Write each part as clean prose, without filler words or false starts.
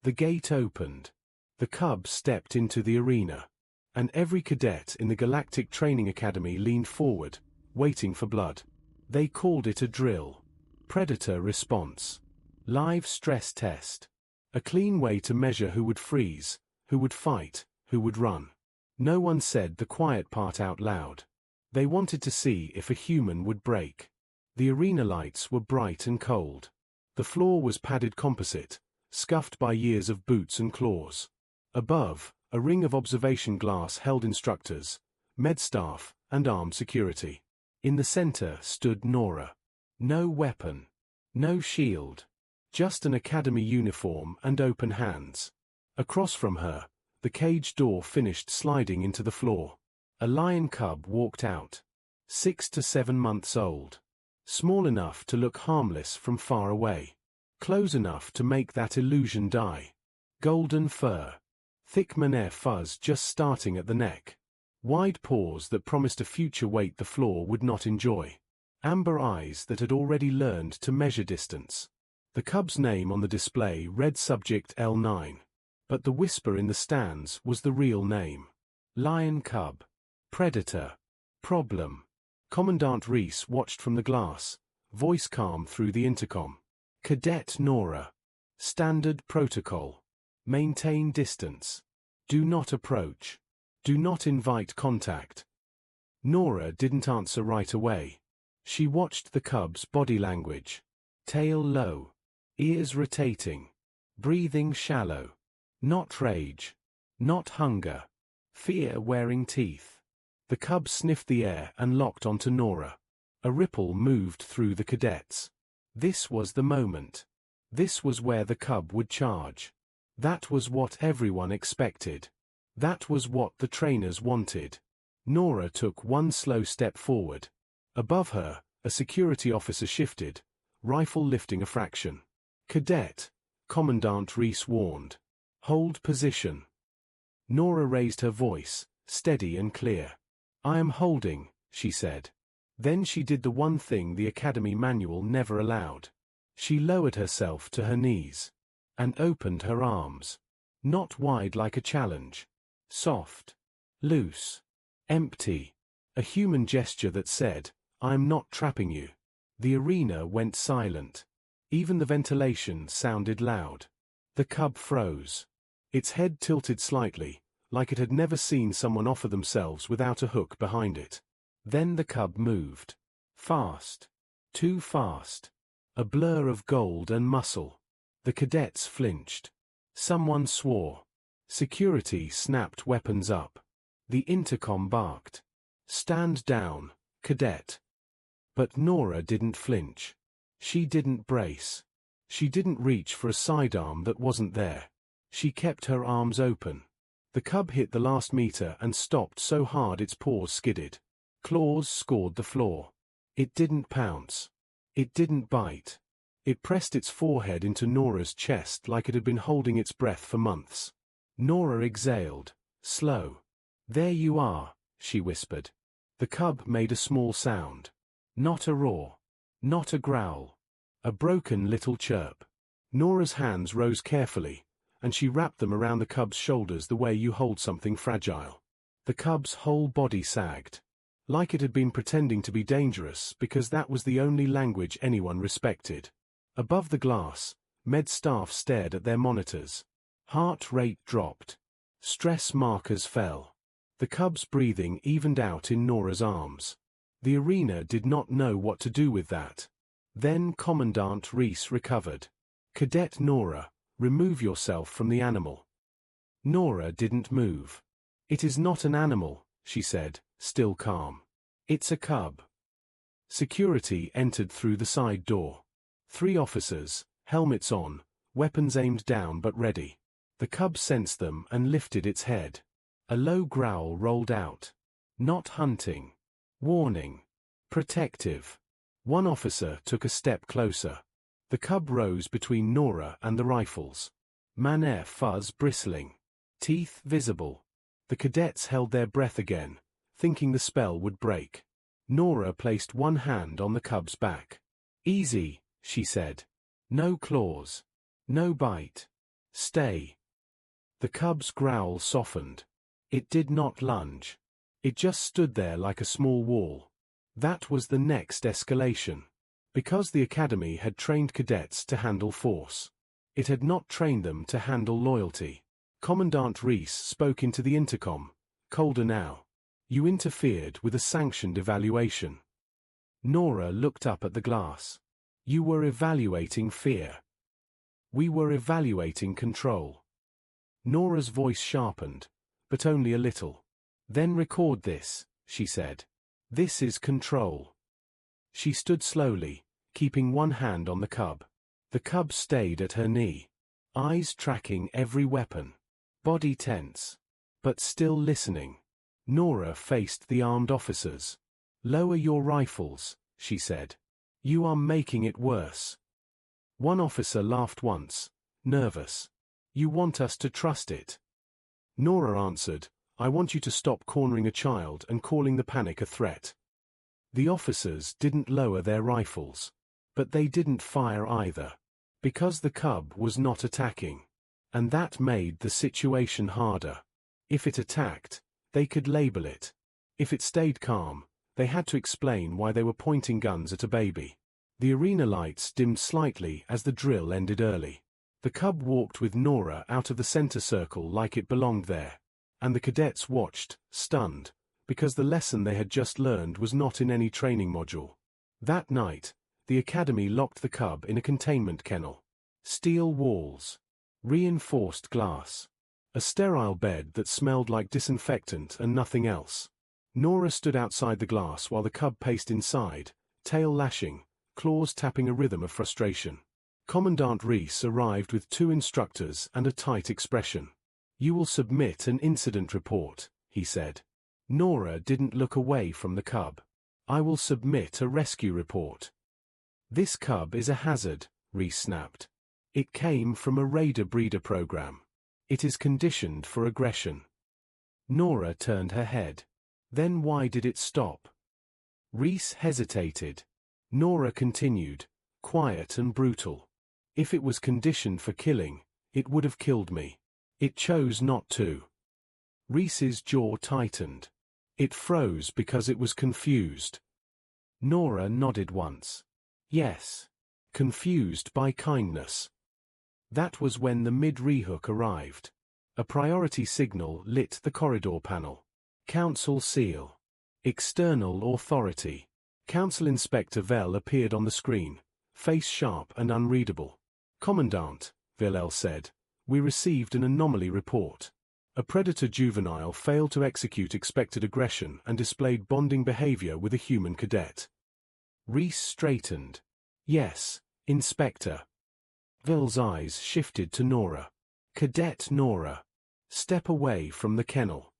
The gate opened. The cub stepped into the arena. And every cadet in the Galactic Training Academy leaned forward, waiting for blood. They called it a drill. Predator response. Live stress test. A clean way to measure who would freeze, who would fight, who would run. No one said the quiet part out loud. They wanted to see if a human would break. The arena lights were bright and cold. The floor was padded composite, scuffed by years of boots and claws. Above, a ring of observation glass held instructors, med staff, and armed security. In the center stood Nora. No weapon. No shield. Just an academy uniform and open hands. Across from her, the cage door finished sliding into the floor. A lion cub walked out. 6 to 7 months old. Small enough to look harmless from far away. Close enough to make that illusion die. Golden fur. Thick manure fuzz just starting at the neck. Wide paws that promised a future weight the floor would not enjoy. Amber eyes that had already learned to measure distance. The cub's name on the display read Subject L9. But the whisper in the stands was the real name. Lion cub. Predator. Problem. Commandant Reese watched from the glass, voice calm through the intercom. Cadet Nora. Standard protocol. Maintain distance. Do not approach. Do not invite contact. Nora didn't answer right away. She watched the cub's body language. Tail low. Ears rotating. Breathing shallow. Not rage. Not hunger. Fear wearing teeth. The cub sniffed the air and locked onto Nora. A ripple moved through the cadets. This was the moment. This was where the cub would charge. That was what everyone expected. That was what the trainers wanted. Nora took one slow step forward. Above her, a security officer shifted, rifle lifting a fraction. Cadet, Commandant Reese warned. Hold position. Nora raised her voice, steady and clear. I am holding, she said. Then she did the one thing the Academy manual never allowed. She lowered herself to her knees. And opened her arms. Not wide like a challenge. Soft. Loose. Empty. A human gesture that said, I'm not trapping you. The arena went silent. Even the ventilation sounded loud. The cub froze. Its head tilted slightly, like it had never seen someone offer themselves without a hook behind it. Then the cub moved. Fast. Too fast. A blur of gold and muscle. The cadets flinched. Someone swore. Security snapped weapons up. The intercom barked. Stand down, cadet. But Nora didn't flinch. She didn't brace. She didn't reach for a sidearm that wasn't there. She kept her arms open. The cub hit the last meter and stopped so hard its paws skidded. Claws scored the floor. It didn't pounce. It didn't bite. It pressed its forehead into Nora's chest like it had been holding its breath for months. Nora exhaled, slow. There you are, she whispered. The cub made a small sound. Not a roar. Not a growl. A broken little chirp. Nora's hands rose carefully, and she wrapped them around the cub's shoulders the way you hold something fragile. The cub's whole body sagged. Like it had been pretending to be dangerous because that was the only language anyone respected. Above the glass, med staff stared at their monitors. Heart rate dropped. Stress markers fell. The cub's breathing evened out in Nora's arms. The arena did not know what to do with that. Then Commandant Reese recovered. Cadet Nora, remove yourself from the animal. Nora didn't move. It is not an animal, she said, still calm. It's a cub. Security entered through the side door. 3 officers, helmets on, weapons aimed down but ready. The cub sensed them and lifted its head. A low growl rolled out. Not hunting. Warning. Protective. One officer took a step closer. The cub rose between Nora and the rifles. Manure fuzz bristling. Teeth visible. The cadets held their breath again, thinking the spell would break. Nora placed one hand on the cub's back. Easy, she said. No claws. No bite. Stay. The cub's growl softened. It did not lunge. It just stood there like a small wall. That was the next escalation. Because the academy had trained cadets to handle force. It had not trained them to handle loyalty. Commandant Reese spoke into the intercom, colder now. You interfered with a sanctioned evaluation. Nora looked up at the glass. You were evaluating fear. We were evaluating control. Nora's voice sharpened, but only a little. Then record this, she said. This is control. She stood slowly, keeping one hand on the cub. The cub stayed at her knee, eyes tracking every weapon, body tense, but still listening. Nora faced the armed officers. Lower your rifles, she said. You are making it worse. One officer laughed once, nervous. You want us to trust it. Nora answered, I want you to stop cornering a child and calling the panic a threat. The officers didn't lower their rifles. But they didn't fire either. Because the cub was not attacking. And that made the situation harder. If it attacked, they could label it. If it stayed calm, they had to explain why they were pointing guns at a baby. The arena lights dimmed slightly as the drill ended early. The cub walked with Nora out of the center circle like it belonged there. And the cadets watched, stunned, because the lesson they had just learned was not in any training module. That night, the academy locked the cub in a containment kennel. Steel walls. Reinforced glass. A sterile bed that smelled like disinfectant and nothing else. Nora stood outside the glass while the cub paced inside, tail lashing, claws tapping a rhythm of frustration. Commandant Reese arrived with 2 instructors and a tight expression. You will submit an incident report, he said. Nora didn't look away from the cub. I will submit a rescue report. This cub is a hazard, Reese snapped. It came from a raider-breeder program. It is conditioned for aggression. Nora turned her head. Then why did it stop? Reese hesitated. Nora continued, quiet and brutal. If it was conditioned for killing, it would have killed me. It chose not to. Reese's jaw tightened. It froze because it was confused. Nora nodded once. Yes. Confused by kindness. That was when the mid-rehook arrived. A priority signal lit the corridor panel. Council seal. External authority. Council Inspector Vell appeared on the screen, face sharp and unreadable. Commandant, Villel said, we received an anomaly report. A predator juvenile failed to execute expected aggression and displayed bonding behavior with a human cadet. Reese straightened. Yes, Inspector. Vill's eyes shifted to Nora. Cadet Nora. Step away from the kennel.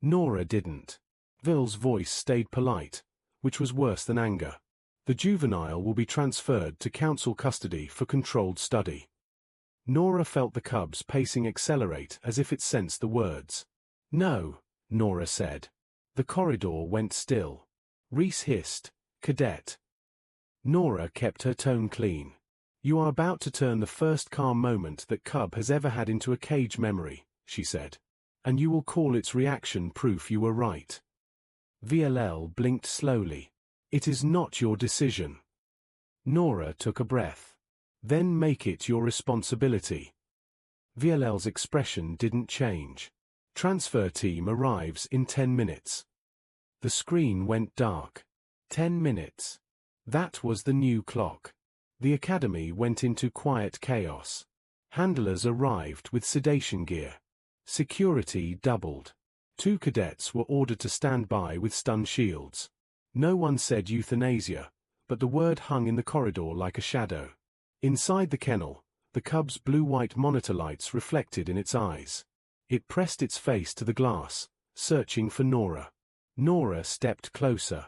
Nora didn't. Vill's voice stayed polite, which was worse than anger. The juvenile will be transferred to council custody for controlled study. Nora felt the cub's pacing accelerate as if it sensed the words. No, Nora said. The corridor went still. Reese hissed, Cadet. Nora kept her tone clean. You are about to turn the first calm moment that cub has ever had into a cage memory, she said. And you will call its reaction proof you were right. VLL blinked slowly. It is not your decision. Nora took a breath. Then make it your responsibility. VLL's expression didn't change. Transfer team arrives in 10 minutes. The screen went dark. 10 minutes. That was the new clock. The academy went into quiet chaos. Handlers arrived with sedation gear. Security doubled. 2 cadets were ordered to stand by with stun shields. No one said euthanasia, but the word hung in the corridor like a shadow. Inside the kennel, the cub's blue-white monitor lights reflected in its eyes. It pressed its face to the glass, searching for Nora. Nora stepped closer.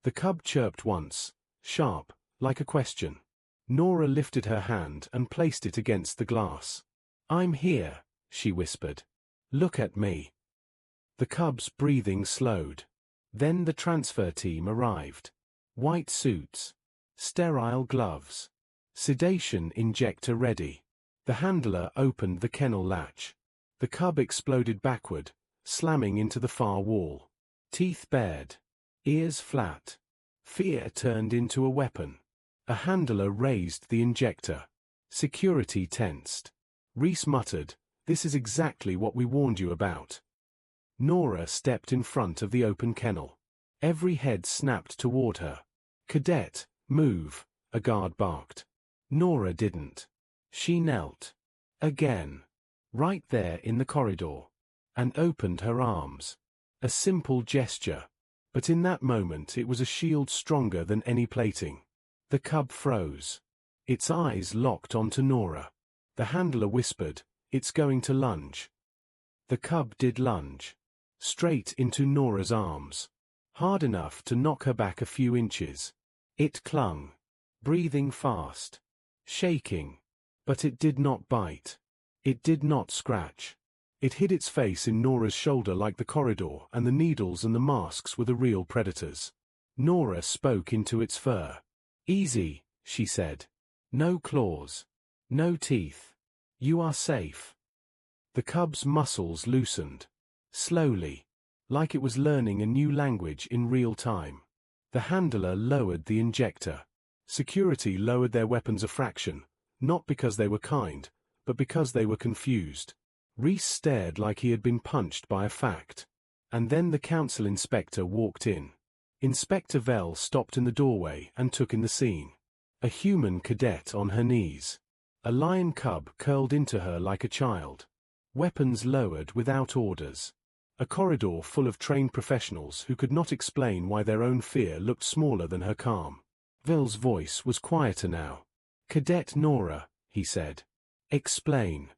The cub chirped once, sharp, like a question. Nora lifted her hand and placed it against the glass. I'm here, she whispered. Look at me. The cub's breathing slowed. Then the transfer team arrived. White suits. Sterile gloves. Sedation injector ready. The handler opened the kennel latch. The cub exploded backward, slamming into the far wall. Teeth bared. Ears flat. Fear turned into a weapon. A handler raised the injector. Security tensed. Reese muttered, "This is exactly what we warned you about." Nora stepped in front of the open kennel. Every head snapped toward her. "Cadet, move," a guard barked. Nora didn't. She knelt. Again. Right there in the corridor. And opened her arms. A simple gesture. But in that moment it was a shield stronger than any plating. The cub froze. Its eyes locked onto Nora. The handler whispered, "It's going to lunge." The cub did lunge. Straight into Nora's arms. Hard enough to knock her back a few inches. It clung. Breathing fast. Shaking. But it did not bite. It did not scratch. It hid its face in Nora's shoulder like the corridor and the needles and the masks were the real predators. Nora spoke into its fur. "Easy," she said. "No claws. No teeth. You are safe." The cub's muscles loosened. Slowly. Like it was learning a new language in real time. The handler lowered the injector. Security lowered their weapons a fraction, not because they were kind, but because they were confused. Reese stared like he had been punched by a fact. And then the council inspector walked in. Inspector Vell stopped in the doorway and took in the scene. A human cadet on her knees. A lion cub curled into her like a child. Weapons lowered without orders. A corridor full of trained professionals who could not explain why their own fear looked smaller than her calm. Vell's voice was quieter now. "Cadet Nora," he said. "Explain."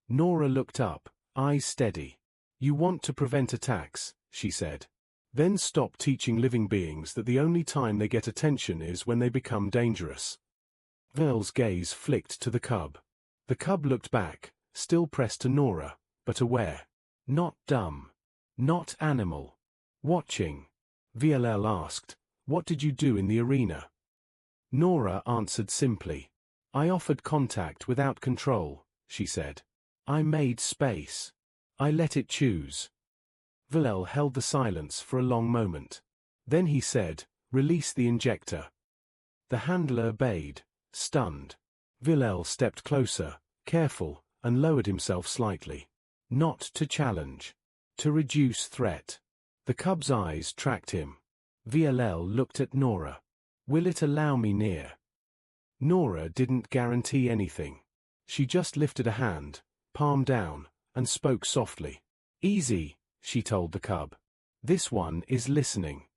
Nora looked up, eyes steady. "You want to prevent attacks," she said. "Then stop teaching living beings that the only time they get attention is when they become dangerous." Vell's gaze flicked to the cub. The cub looked back, still pressed to Nora, but aware. Not dumb. Not animal. Watching. VLL asked, "What did you do in the arena?" Nora answered simply. "I offered contact without control," she said. "I made space. I let it choose." Villel held the silence for a long moment. Then he said, "Release the injector." The handler obeyed, stunned. Villel stepped closer, careful, and lowered himself slightly. Not to challenge. To reduce threat. The cub's eyes tracked him. VLL looked at Nora. "Will it allow me near?" Nora didn't guarantee anything. She just lifted a hand, palm down, and spoke softly. "Easy," she told the cub. "This one is listening."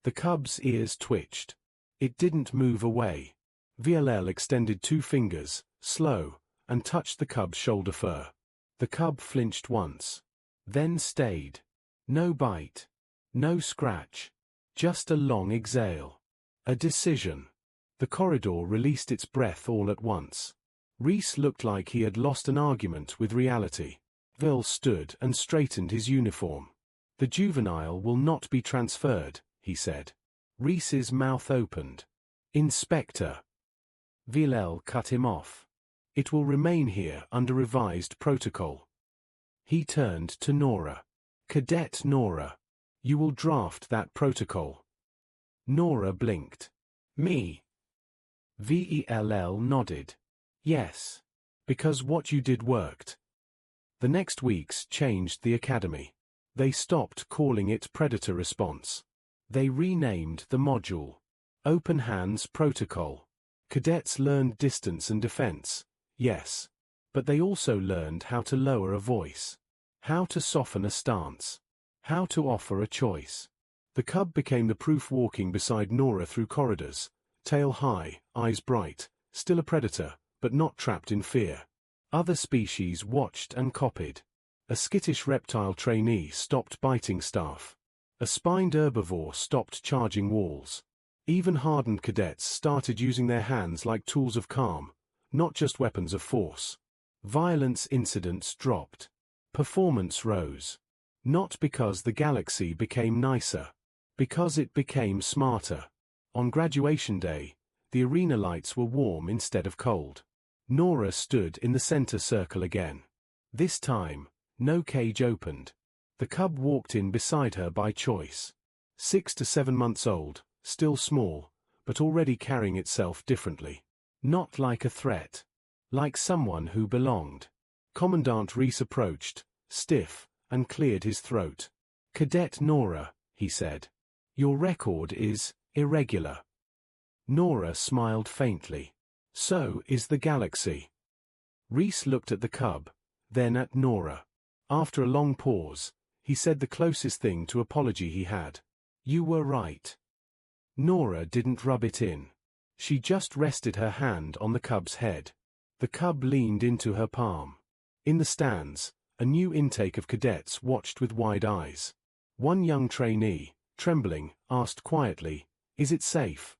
The cub's ears twitched. It didn't move away. VLL extended 2 fingers, slow, and touched the cub's shoulder fur. The cub flinched once. Then stayed. No bite. No scratch. Just a long exhale. A decision. The corridor released its breath all at once. Reese looked like he had lost an argument with reality. Vil stood and straightened his uniform. "The juvenile will not be transferred," he said. Reese's mouth opened. "Inspector." Villel cut him off. "It will remain here under revised protocol." He turned to Nora. "Cadet Nora. You will draft that protocol." Nora blinked. "Me?" Vell nodded. "Yes. Because what you did worked." The next weeks changed the academy. They stopped calling it Predator Response. They renamed the module. Open Hands Protocol. Cadets learned distance and defense, yes. But they also learned how to lower a voice. How to soften a stance. How to offer a choice. The cub became the proof walking beside Nora through corridors, tail high, eyes bright, still a predator, but not trapped in fear. Other species watched and copied. A skittish reptile trainee stopped biting staff. A spined herbivore stopped charging walls. Even hardened cadets started using their hands like tools of calm, not just weapons of force. Violence incidents dropped. Performance rose. Not because the galaxy became nicer. Because it became smarter. On graduation day, the arena lights were warm instead of cold. Nora stood in the center circle again. This time, no cage opened. The cub walked in beside her by choice. 6 to 7 months old, still small, but already carrying itself differently. Not like a threat. Like someone who belonged. Commandant Reese approached, stiff, and cleared his throat. "Cadet Nora," he said. "Your record is irregular." Nora smiled faintly. "So is the galaxy." Reese looked at the cub, then at Nora. After a long pause, he said the closest thing to apology he had. "You were right." Nora didn't rub it in. She just rested her hand on the cub's head. The cub leaned into her palm. In the stands, a new intake of cadets watched with wide eyes. One young trainee, trembling, asked quietly, "Is it safe?"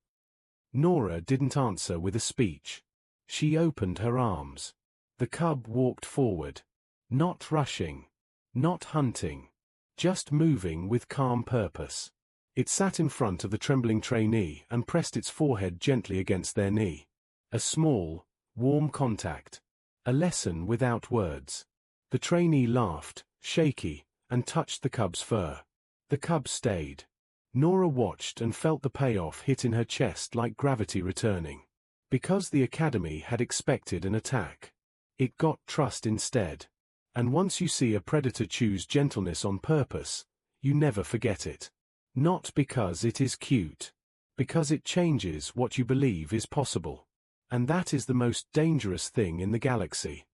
Nora didn't answer with a speech. She opened her arms. The cub walked forward. Not rushing. Not hunting. Just moving with calm purpose. It sat in front of the trembling trainee and pressed its forehead gently against their knee. A small, warm contact. A lesson without words. The trainee laughed, shaky, and touched the cub's fur. The cub stayed. Nora watched and felt the payoff hit in her chest like gravity returning. Because the academy had expected an attack. It got trust instead. And once you see a predator choose gentleness on purpose, you never forget it. Not because it is cute. Because it changes what you believe is possible. And that is the most dangerous thing in the galaxy.